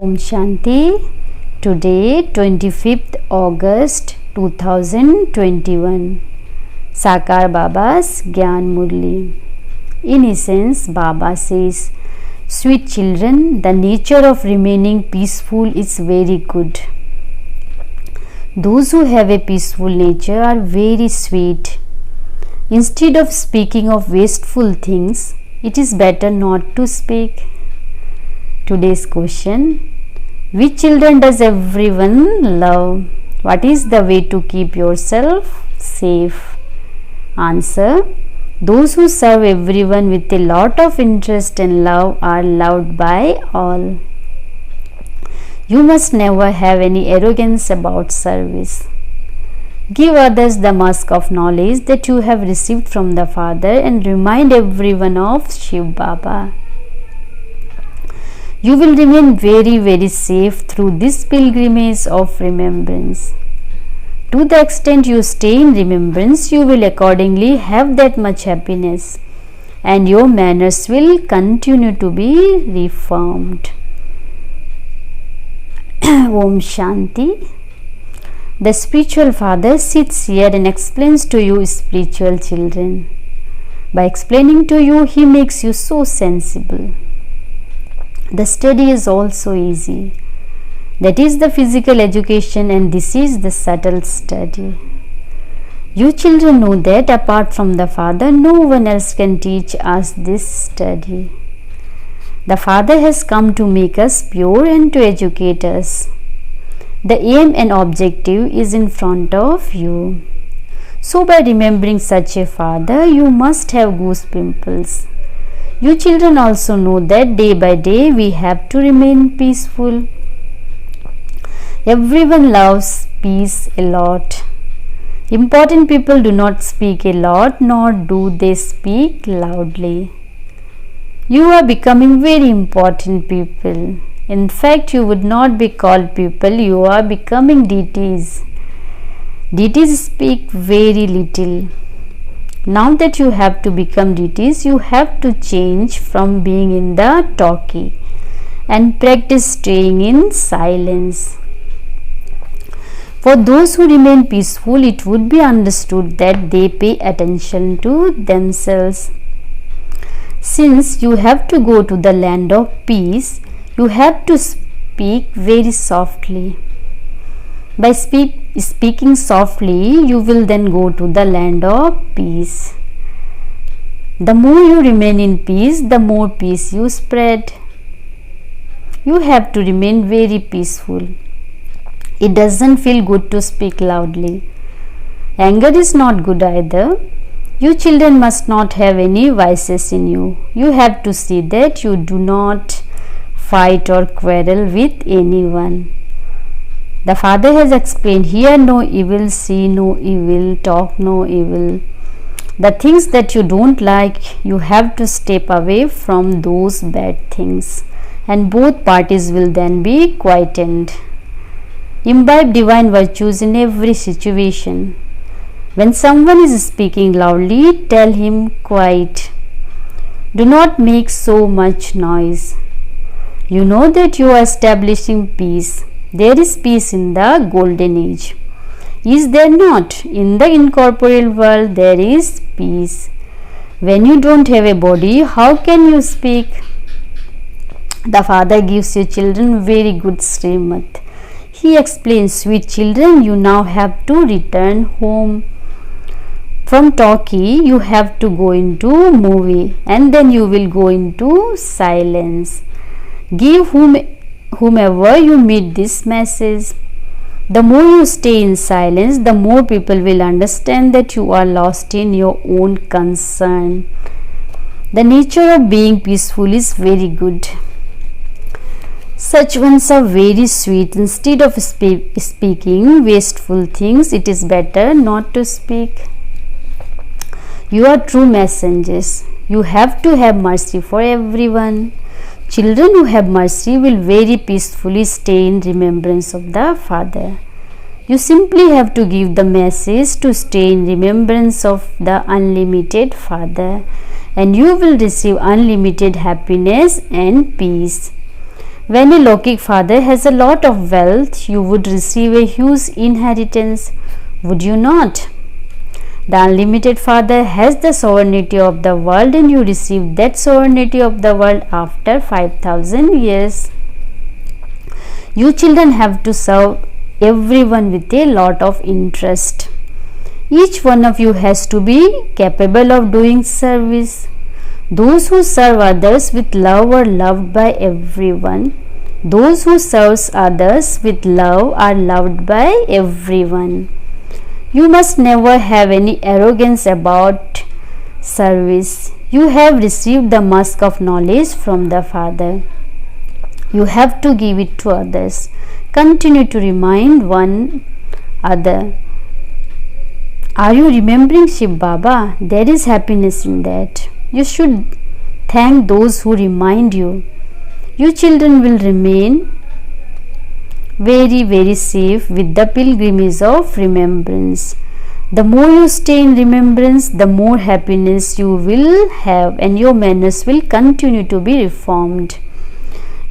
Om Shanti. Today 25th August 2021. Sakar Baba's Gyan Murli. In essence, Baba says, sweet children, the nature of remaining peaceful is very good. Those who have a peaceful nature are very sweet. Instead of speaking of wasteful things, it is better not to speak. Today's question: which children does everyone love? What is the way to keep yourself safe? Answer: those who serve everyone with a lot of interest and love are loved by all. You must never have any arrogance about service. Give others the musk of knowledge that you have received from the Father and remind everyone of Shiv Baba. You will remain very safe through this pilgrimage of remembrance. To the extent you stay in remembrance, you will accordingly have that much happiness, and your manners will continue to be reformed. Om Shanti. The spiritual father sits here and explains to you, spiritual children. By explaining to you, he makes you so sensible. The study is also easy. That is the physical education, and this is the subtle study. You children know that apart from the Father, no one else can teach us this study. The Father has come to make us pure and to educate us. The aim and objective is in front of you. So by remembering such a Father, you must have goose pimples. You children also know that day by day we have to remain peaceful. Everyone loves peace a lot. Important people do not speak a lot, nor do they speak loudly. You are becoming very important people. In fact, you would not be called people, you are becoming deities. Deities speak very little. Now that you have to become deities, you have to change from being in the talkie and practice staying in silence. For those who remain peaceful, it would be understood that they pay attention to themselves. Since you have to go to the land of peace, you have to speak very softly. By speaking softly, you will then go to the land of peace. The more you remain in peace, the more peace you spread. You have to remain very peaceful. It doesn't feel good to speak loudly. Anger is not good either. You children must not have any vices in you. You have to see that you do not fight or quarrel with anyone. The Father has explained, hear no evil, see no evil, talk no evil. The things that you don't like, you have to step away from those bad things, and both parties will then be quietened. Imbibe divine virtues in every situation. When someone is speaking loudly, tell him quiet. Do not make so much noise. You know that you are establishing peace. There is peace in the golden age. Is there not? In the incorporeal world there is peace. When you don't have a body, how can you speak? The Father gives you children very good Srimad. He explains, sweet children, you now have to return home. From talkie, you have to go into movie, and then you will go into silence. Give whomever you meet this message. The more you stay in silence, the more people will understand that you are lost in your own concern. The nature of being peaceful is very good. Such ones are very sweet. Instead of speaking wasteful things, it is better not to speak. You are true messengers. You have to have mercy for everyone. Children who have mercy will very peacefully stay in remembrance of the Father. You simply have to give the message to stay in remembrance of the unlimited Father, and you will receive unlimited happiness and peace. When a Lokik father has a lot of wealth, you would receive a huge inheritance, would you not? The unlimited Father has the sovereignty of the world, and you receive that sovereignty of the world after 5,000 years. You children have to serve everyone with a lot of interest. Each one of you has to be capable of doing service. Those who serve others with love are loved by everyone. Those who serve others with love are loved by everyone. You must never have any arrogance about service. You have received the musk of knowledge from the Father. You have to give it to others. Continue to remind one another. Are you remembering Shiv Baba? There is happiness in that. You should thank those who remind you. You children will remain very, very safe with the pilgrimage of remembrance. The more you stay in remembrance, the more happiness you will have, and your manners will continue to be reformed.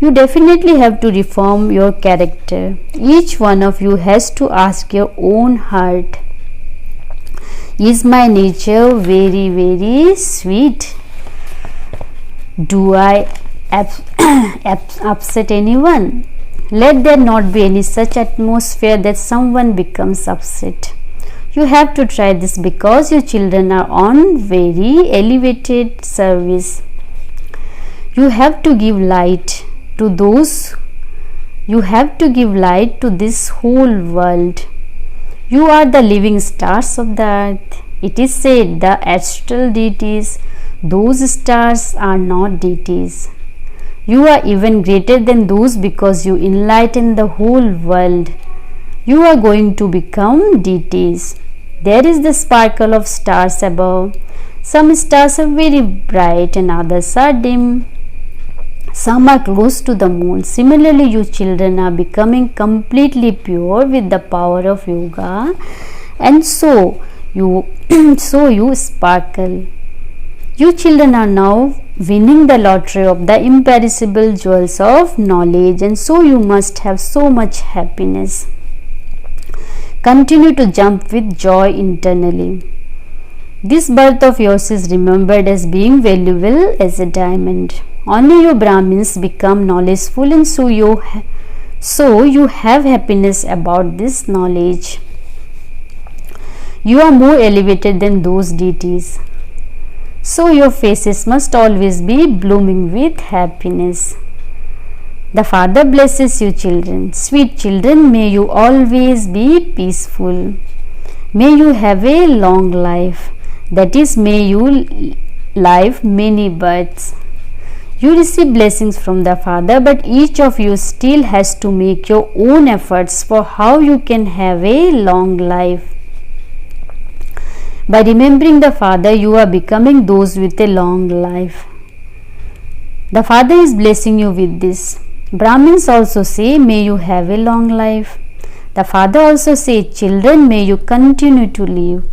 You definitely have to reform your character. Each one of you has to ask your own heart, is my nature very, very sweet? Do I upset anyone? Let there not be any such atmosphere that someone becomes upset. You have to try this because your children are on very elevated service. You have to give light to those. You have to give light to this whole world. You are the living stars of the earth. It is said the astral deities, those stars are not deities. You are even greater than those because you enlighten the whole world. You are going to become deities. There is the sparkle of stars above. Some stars are very bright and others are dim. Some are close to the moon. Similarly, you children are becoming completely pure with the power of yoga, and so you sparkle. You children are now winning the lottery of the imperishable jewels of knowledge, and so you must have so much happiness. Continue to jump with joy internally. This birth of yours is remembered as being valuable as a diamond. Only you Brahmins become knowledgeful, and so you have happiness about this knowledge. You are more elevated than those deities. So your faces must always be blooming with happiness. The Father blesses you children. Sweet children, may you always be peaceful. May you have a long life. That is, may you live many births. You receive blessings from the Father, but each of you still has to make your own efforts for how you can have a long life. By remembering the Father, you are becoming those with a long life. The Father is blessing you with this. Brahmins also say, may you have a long life. The Father also says, children, may you continue to live.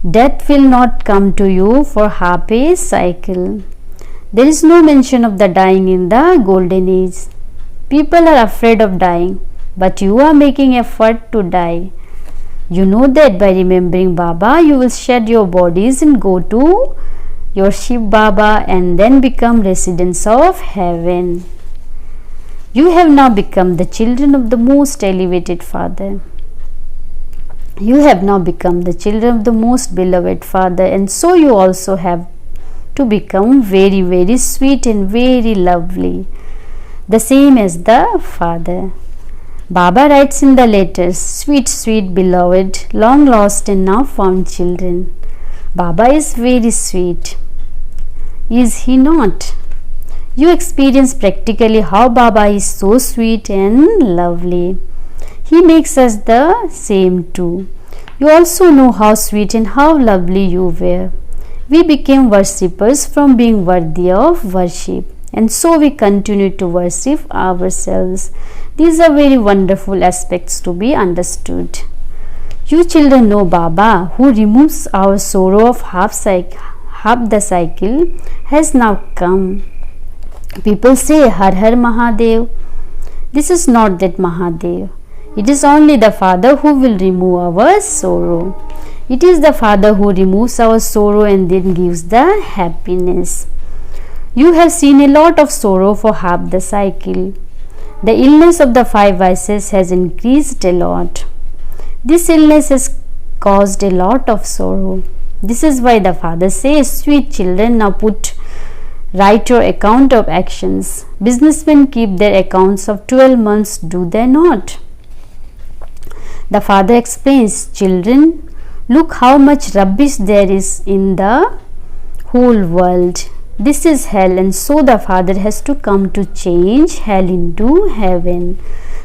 Death will not come to you for half a cycle. There is no mention of the dying in the golden age. People are afraid of dying, but you are making effort to die. You know that by remembering Baba, you will shed your bodies and go to your Shiv Baba and then become residents of heaven. You have now become the children of the most elevated Father. You have now become the children of the most beloved Father, and so you also have to become very, very sweet and very lovely, the same as the Father. Baba writes in the letters, sweet, sweet, beloved, long lost and now found children. Baba is very sweet. Is he not? You experience practically how Baba is so sweet and lovely. He makes us the same too. You also know how sweet and how lovely you were. We became worshippers from being worthy of worship, and so we continue to worship ourselves. These are very wonderful aspects to be understood. You children know Baba, who removes our sorrow of half the cycle, has now come. People say Har Har Mahadev. This is not that Mahadev. It is only the Father who will remove our sorrow. It is the Father who removes our sorrow and then gives the happiness. You have seen a lot of sorrow for half the cycle. The illness of the 5 vices has increased a lot. This illness has caused a lot of sorrow. This is why the Father says, sweet children, now write your account of actions. Businessmen keep their accounts of 12 months, do they not? The Father explains, children, look how much rubbish there is in the whole world. This is hell, and so the Father has to come to change hell into heaven.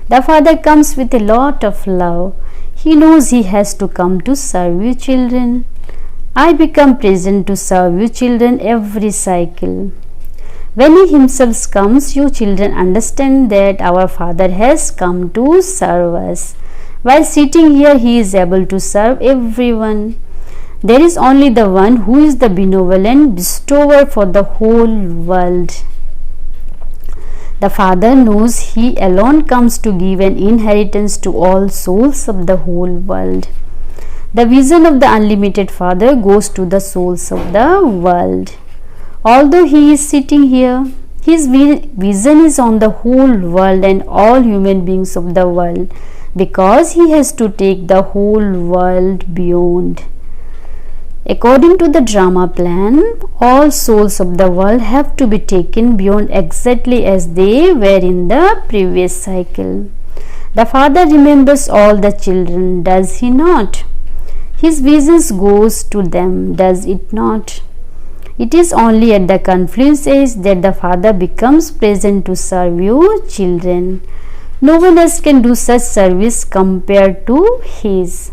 The Father comes with a lot of love. He knows he has to come to serve you, children. I become present to serve you, children, every cycle. When he himself comes, you children understand that our Father has come to serve us. While sitting here, he is able to serve everyone. There is only the one who is the benevolent bestower for the whole world. The Father knows he alone comes to give an inheritance to all souls of the whole world. The vision of the unlimited Father goes to the souls of the world. Although he is sitting here, his vision is on the whole world and all human beings of the world, because he has to take the whole world beyond. According to the drama plan, all souls of the world have to be taken beyond exactly as they were in the previous cycle. The Father remembers all the children, does he not? His visions goes to them, does it not? It is only at the confluence age that the Father becomes present to serve you, children. No one else can do such service compared to his.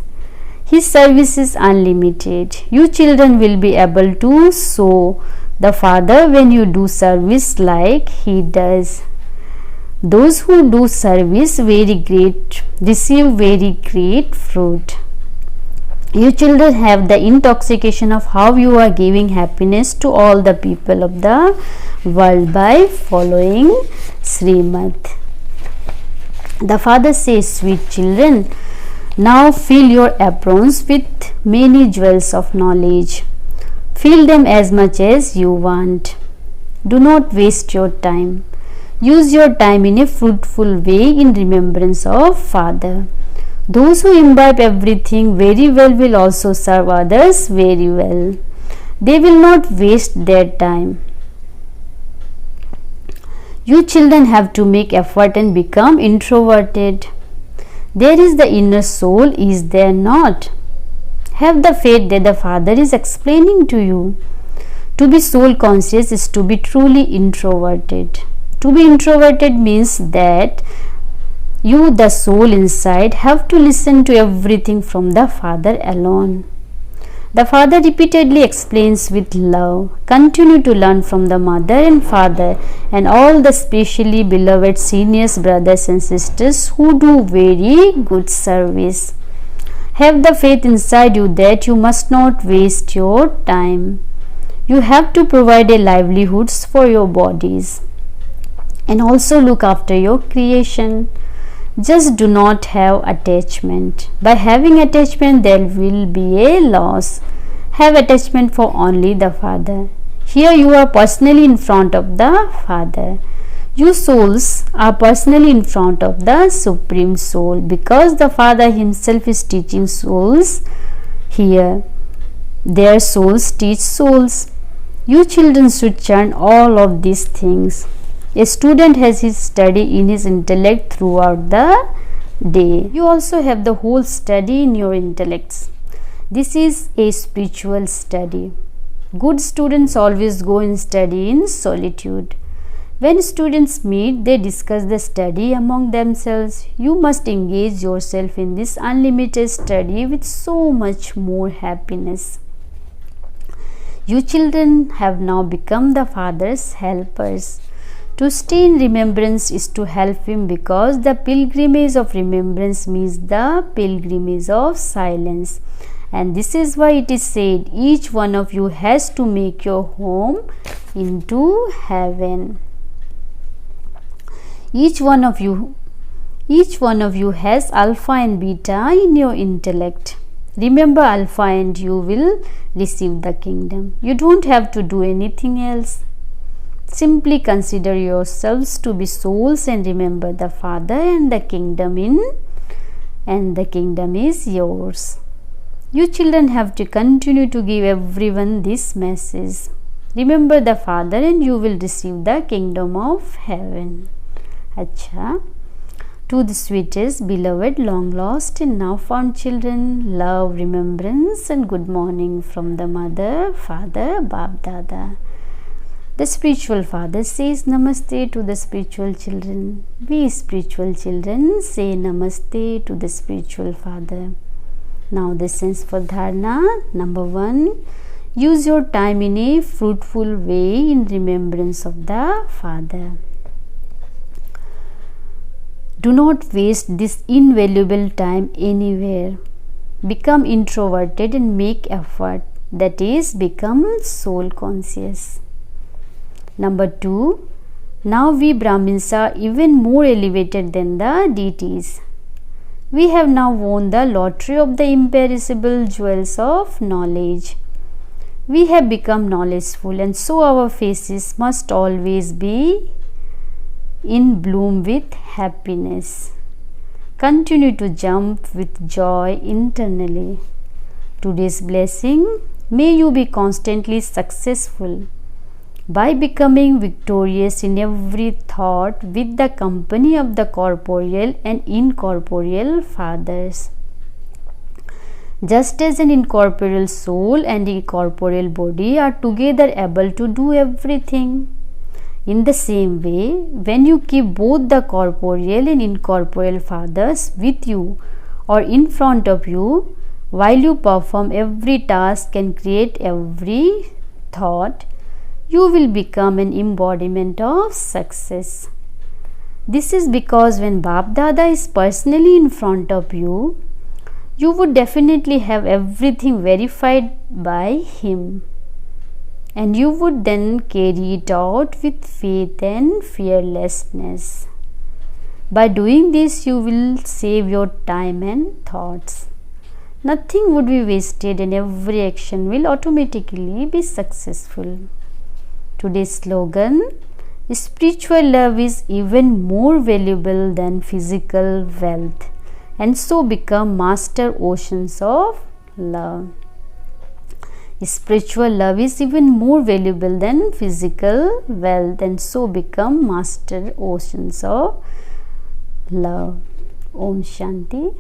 His service is unlimited. You children will be able to show the Father when you do service like he does. Those who do service receive very great fruit. You children have the intoxication of how you are giving happiness to all the people of the world by following Srimad. The Father says, sweet children, now fill your aprons with many jewels of knowledge. Fill them as much as you want. Do not waste your time. Use your time in a fruitful way in remembrance of Father. Those who imbibe everything very well will also serve others very well. They will not waste their time. You children have to make effort and become introverted. There is the inner soul, is there not? Have the faith that the Father is explaining to you. To be soul conscious is to be truly introverted. To be introverted means that you, the soul inside, have to listen to everything from the Father alone. The Father repeatedly explains with love. Continue to learn from the Mother and Father and all the specially beloved seniors, brothers and sisters who do very good service. Have the faith inside you that you must not waste your time. You have to provide a livelihoods for your bodies and also look after your creation. Just do not have attachment. By having attachment, there will be a loss. Have attachment for only the Father. Here you are personally in front of the Father. You souls are personally in front of the Supreme Soul, because the Father himself is teaching souls here. Their souls teach souls. You children should chant all of these things. A student has his study in his intellect throughout the day. You also have the whole study in your intellects. This is a spiritual study. Good students always go and study in solitude. When students meet, they discuss the study among themselves. You must engage yourself in this unlimited study with so much more happiness. You children have now become the Father's helpers. To stay in remembrance is to help him, because the pilgrimage of remembrance means the pilgrimage of silence. And this is why it is said, each one of you has to make your home into heaven. Each one of you Each one of you has alpha and beta in your intellect. Remember alpha and you will receive the kingdom. You don't have to do anything else. Simply consider yourselves to be souls and remember the Father and the kingdom is yours. You children have to continue to give everyone this message. Remember the Father and you will receive the kingdom of heaven. Acha. To the sweetest, beloved, long lost and now found children, love, remembrance and good morning from the Mother, Father, Bap Dada. The spiritual father says namaste to the spiritual children. We spiritual children say namaste to the spiritual father. Now the sense for dharana. Number 1. Use your time in a fruitful way in remembrance of the Father. Do not waste this invaluable time anywhere. Become introverted and make effort. That is, become soul conscious. Number 2. Now we Brahmins are even more elevated than the deities. We have now won the lottery of the imperishable jewels of knowledge. We have become knowledgeful and so our faces must always be in bloom with happiness. Continue to jump with joy internally. Today's blessing, may you be constantly successful by becoming victorious in every thought with the company of the corporeal and incorporeal fathers. Just as an incorporeal soul and a corporeal body are together able to do everything, in the same way, when you keep both the corporeal and incorporeal fathers with you or in front of you, while you perform every task and create every thought, you will become an embodiment of success. This is because when Bap Dada is personally in front of you, you would definitely have everything verified by him. And you would then carry it out with faith and fearlessness. By doing this, you will save your time and thoughts. Nothing would be wasted and every action will automatically be successful. Today's slogan, spiritual love is even more valuable than physical wealth, and so become master oceans of love. Spiritual love is even more valuable than physical wealth, and so become master oceans of love. Om Shanti.